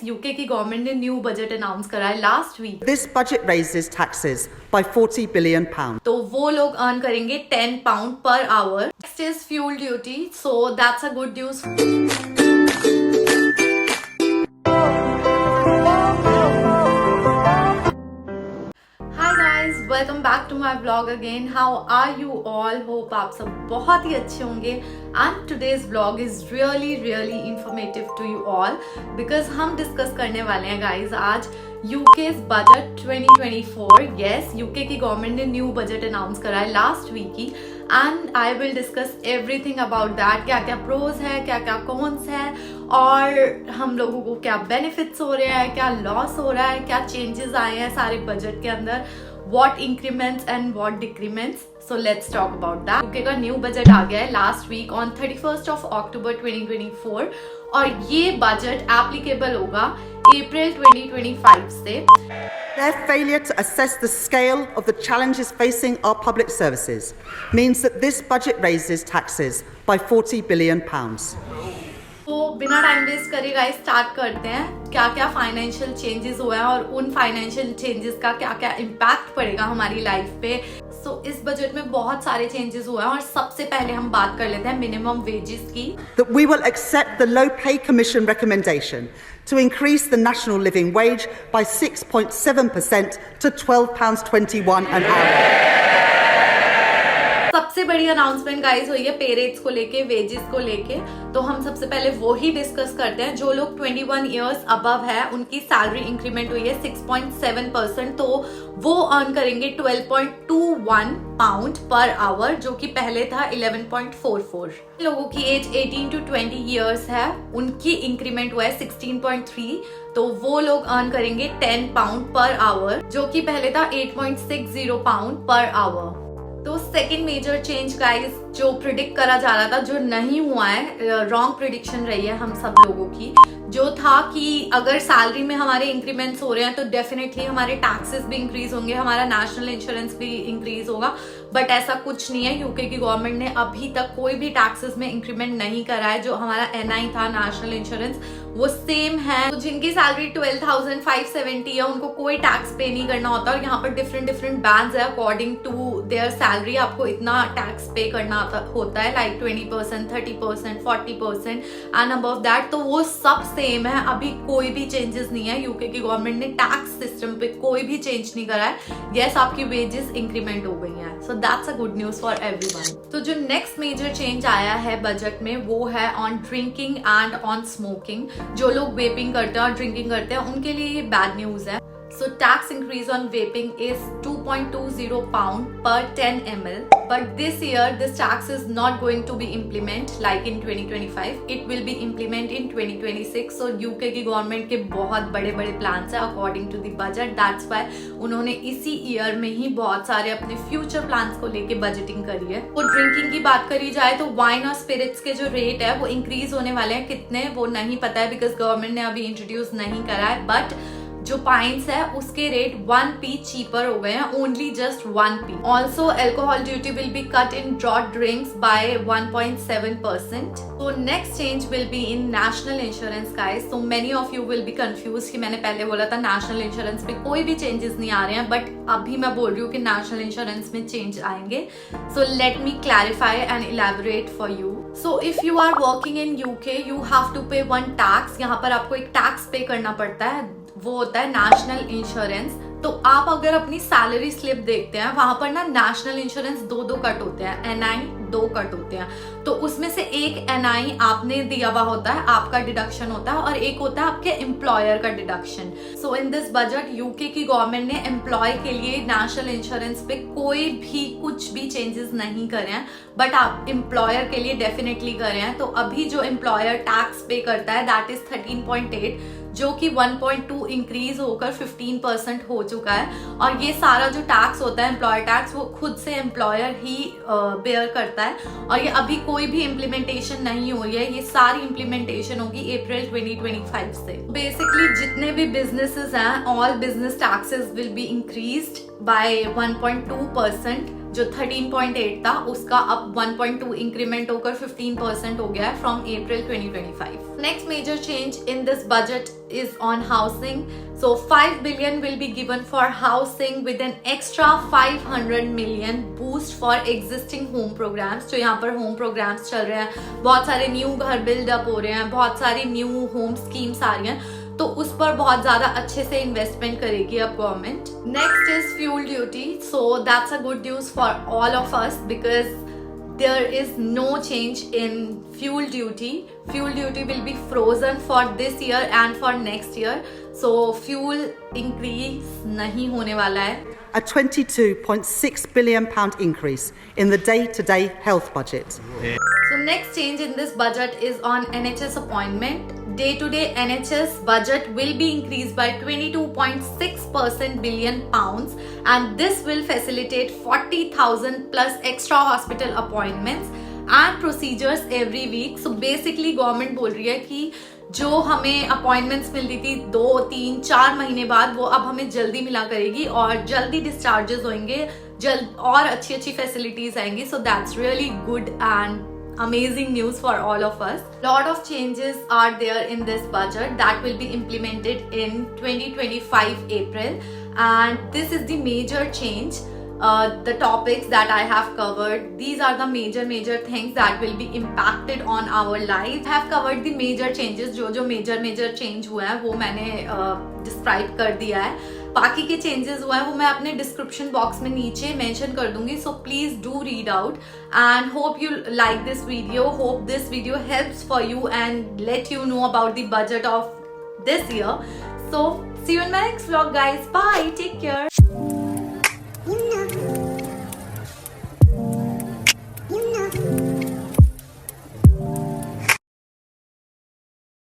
UK की government ने new budget announce करा है last week. This budget raises taxes by £40 billion. तो वो लोग अर्न करेंगे £10 per hour. Next is fuel duty, so that's a good news. Welcome back to my blog again. How are you all? Hope आप सब बहुत ही अच्छे होंगे। And today's blog is really really informative to you all because हम discuss करने वाले हैं गाइज आज यूके बजट 2024। यस, यूके की गवर्नमेंट ने न्यू बजट अनाउंस करा है लास्ट वीक ही and I will discuss everything about that. क्या क्या प्रोज है, क्या क्या कॉन्स है और हम लोगों को क्या बेनिफिट्स हो रहे हैं, क्या लॉस हो रहा है, क्या चेंजेस आए हैं सारे बजट के अंदर, what increments and what decrements. So let's talk about that. UK का न्यू बजट आ गया है last week on 31st of October 2024 और ये बजट एप्लीकेबल होगा अप्रैल 2025 से। Their failure to assess the scale of the challenges facing our public services means that this budget raises taxes by £40 billion. तो बिना time waste करे guys start करते हैं क्या क्या फाइनेंशियल चेंजेस हुए हैं और उन फाइनेंशियल चेंजेस का क्या क्या इम्पैक्ट पड़ेगा हमारी लाइफ पे। सो इस बजट में बहुत सारे चेंजेस हुए हैं और सबसे पहले हम बात कर लेते हैं मिनिमम वेजेस की। That we will accept the Low Pay Commission recommendation to increase the national living wage by 6.7% to £12.21 an hour. सबसे बड़ी अनाउंसमेंट गाइस हुई है पे रेट्स को लेके, वेजेस को लेके। तो हम सबसे पहले वो ही डिस्कस करते हैं। जो लोग 21 इयर्स अबव है उनकी सैलरी इंक्रीमेंट हुई है 6.7%, तो वो अर्न करेंगे £12.21 पर आवर, जो कि पहले था 11.44। लोगों की एज 18 to 20 इयर्स है उनकी इंक्रीमेंट हुआ है 16.3, तो वो लोग अर्न करेंगे £10 पर आवर, जो कि पहले था £8.60 पर आवर। तो सेकेंड मेजर चेंज गाइस जो प्रिडिक्ट करा जा रहा था, जो नहीं हुआ है, रॉन्ग प्रिडिक्शन रही है हम सब लोगों की, जो था कि अगर सैलरी में हमारे इंक्रीमेंट्स हो रहे हैं तो डेफिनेटली हमारे टैक्सेस भी इंक्रीज होंगे, हमारा नेशनल इंश्योरेंस भी इंक्रीज होगा। बट ऐसा कुछ नहीं है। यूके की गवर्नमेंट ने अभी तक कोई भी टैक्सेस में इंक्रीमेंट नहीं करा है। जो हमारा एनआई था, नेशनल इंश्योरेंस, वो सेम है। तो जिनकी सैलरी 12,570 है उनको कोई टैक्स पे नहीं करना होता और यहाँ पर डिफरेंट बैंड्स है अकॉर्डिंग टू देयर सैलरी। आपको इतना टैक्स पे करना होता है, लाइक 20%, 30%, 40% एंड अबव दैट। तो वो सब सेम है। अभी कोई भी चेंजेस नहीं है। यूके की गवर्नमेंट ने टैक्स सिस्टम पे कोई भी चेंज नहीं करा है। यस, आपकी वेजेस इंक्रीमेंट हो गई हैं, सो that's a good news for everyone. तो जो नेक्स्ट मेजर चेंज आया है बजट में वो है on drinking and on smoking. जो लोग वेपिंग करते हैं और ड्रिंकिंग करते हैं उनके लिए ये बैड न्यूज है। So tax increase on vaping is £2.20 per 10 ml. But this year this tax is not going to be implemented like in 2025. It will be implemented in 2026. So UK की government के बहुत बड़े plans है according to the budget. That's why उन्होंने इसी year में ही बहुत सारे अपने फ्यूचर प्लान्स को लेके बजटिंग करी है। तो ड्रिंकिंग की बात करी जाए तो वाइन और स्पिरिट्स के जो रेट है वो इंक्रीज होने वाले हैं। कितने वो नहीं पता है बिकॉज गवर्नमेंट ने अभी इंट्रोड्यूस नहीं करा है। बट जो पाइंट्स है उसके रेट 1p चीपर हो गए हैं, only just 1p। Also alcohol duty will be cut in draught drinks by 1.7%। तो next change will be in national insurance guys. तो many of you will be confuse कि मैंने पहले बोला था नेशनल इंश्योरेंस में कोई भी चेंजेस नहीं आ रहे हैं, बट अभी मैं बोल रही हूँ कि नेशनल इंश्योरेंस में चेंज आएंगे। So let me clarify and elaborate for you. So if you are working in UK you have to pay one tax. यहाँ पर आपको एक टैक्स पे करना पड़ता है, वो होता है नेशनल इंश्योरेंस। तो आप अगर अपनी सैलरी स्लिप देखते हैं वहां पर ना नेशनल इंश्योरेंस दो कट होते हैं, एनआई 2 कट होते हैं। तो उसमें से एक एनआई आपने दिया हुआ होता है, आपका डिडक्शन होता है, और एक होता है आपके एम्प्लॉयर का deduction. So in this budget UK की गवर्नमेंट ने एम्प्लॉय के लिए नेशनल इंश्योरेंस पे कोई भी कुछ भी चेंजेस नहीं करे हैं, बट आप एम्प्लॉयर के लिए डेफिनेटली करे हैं। तो अभी जो एम्प्लॉयर टैक्स पे करता है दैट इज 13.8, जो कि 1.2 इंक्रीज होकर 15% हो चुका है। और ये सारा जो टैक्स होता है एम्प्लॉयर टैक्स वो खुद से एम्प्लॉयर ही बेयर करता है और ये अभी कोई भी इम्प्लीमेंटेशन नहीं हो रही है। ये सारी इम्प्लीमेंटेशन होगी अप्रैल 2025 से। बेसिकली जितने भी बिजनेसेस हैं all business taxes will be increased by 1.2%। जो 13.8 था उसका अब 1.2 इंक्रीमेंट होकर 15% हो गया है from April 2025। Next major change in this budget is on housing. So 5 billion will be given for housing with an extra 500 million boost for existing home programs. तो यहाँ पर home programs चल रहे हैं, बहुत सारे new घर build up हो रहे हैं, बहुत सारी new home schemes आ रही हैं, तो उस पर बहुत ज़्यादा अच्छे से इन्वेस्टमेंट करेगी अब government. Next is fuel duty. So that's a good news for all of us because there is no change in fuel duty. Fuel duty will be frozen for this year and for next year. So fuel increase नहीं होने वाला है. A £22.6 billion increase in the day-to-day health budget. So next change in this budget is on NHS appointment. Day-to-day NHS budget will be increased by 22.6% billion pounds, and this will facilitate 40,000 plus extra hospital appointments and procedures every week. So basically government बोल रही है कि जो हमें appointments मिल रही थी 2, 3, 4 महीने बाद, वो अब हमें जल्दी मिला करेगी और जल्दी डिस्चार्जेस होंगे, जल्द और अच्छी अच्छी फैसिलिटीज आएंगी. So that's really good and amazing news for all of us. Lot of changes are there in this budget that will be implemented in 2025 April, and this is the major change. The topics that I have covered, these are the major things that will be impacted on our life. I have covered the major changes. जो major change हुआ है वो मैंने describe कर दिया है. बाकी के चेंजेस हुआ है वो मैं अपने डिस्क्रिप्शन बॉक्स में नीचे मेंशन कर दूंगी. So please do read out and hope you like this video. Hope this video helps for you and let you know about the budget of this year. So see you in my next vlog guys. Bye, take care.